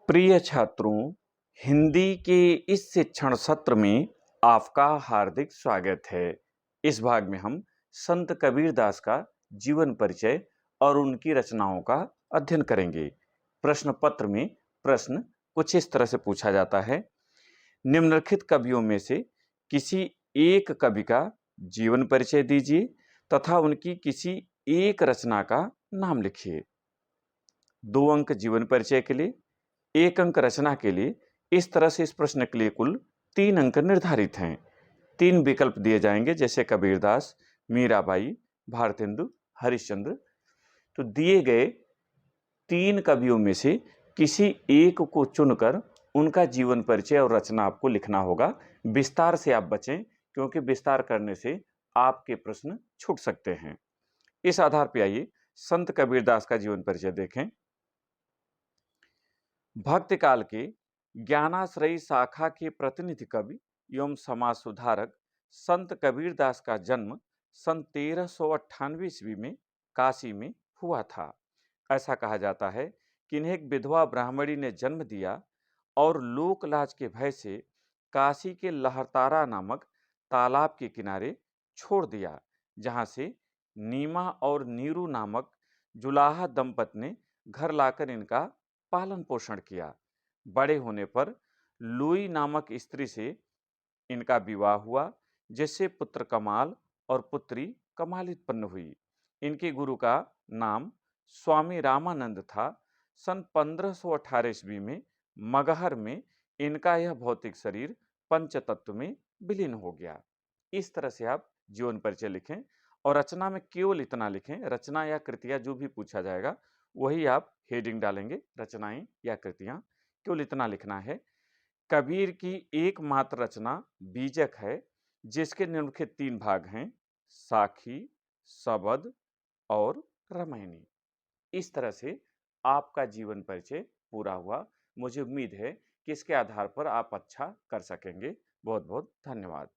प्रिय छात्रों, हिंदी के इस शिक्षण सत्र में आपका हार्दिक स्वागत है। इस भाग में हम संत कबीरदास का जीवन परिचय और उनकी रचनाओं का अध्ययन करेंगे। प्रश्न पत्र में प्रश्न कुछ इस तरह से पूछा जाता है। निम्नलिखित कवियों में से किसी एक कवि का जीवन परिचय दीजिए तथा उनकी किसी एक रचना का नाम लिखिए। 2 अंक जीवन परिचय के लिए, 1 अंक रचना के लिए। इस तरह से इस प्रश्न के लिए कुल 3 अंक निर्धारित हैं। 3 विकल्प दिए जाएंगे, जैसे कबीरदास, मीराबाई, भारतेंदु, हरिश्चंद्र। तो दिए गए 3 कवियों में से किसी एक को चुनकर उनका जीवन परिचय और रचना आपको लिखना होगा। विस्तार से आप बचें, क्योंकि विस्तार करने से आपके प्रश्न छूट सकते हैं। इस आधार पर आइए संत कबीरदास का जीवन परिचय देखें। भक्ति काल के ज्ञानाश्रयी शाखा के प्रतिनिधि कवि एवं समाज सुधारक संत कबीरदास का जन्म सन 1398 ईस्वी में काशी में हुआ था। ऐसा कहा जाता है कि इन्हें एक विधवा ब्राह्मणी ने जन्म दिया और लोकलाज के भय से काशी के लहरतारा नामक तालाब के किनारे छोड़ दिया, जहां से नीमा और नीरू नामक जुलाहा दंपत ने घर लाकर इनका पालन पोषण किया। बड़े होने पर लुई नामक स्त्री से इनका विवाह हुआ, जिससे पुत्र कमाल और पुत्री कमाल उत्पन्न हुई। इनके गुरु का नाम स्वामी रामानंद था। सन 1518 ईस्वी में मगहर में इनका यह भौतिक शरीर पंचतत्व में विलीन हो गया। इस तरह से आप जीवन परिचय लिखें और रचना में केवल इतना लिखें। रचना या कृतियां जो भी पूछा जाएगा वही आप हेडिंग डालेंगे, रचनाएं या कृतियां। केवल इतना लिखना है। कबीर की एकमात्र रचना बीजक है, जिसके निम्नलिखित 3 भाग हैं: साखी, सबद और रामायणी। इस तरह से आपका जीवन परिचय पूरा हुआ। मुझे उम्मीद है कि इसके आधार पर आप अच्छा कर सकेंगे। बहुत बहुत धन्यवाद।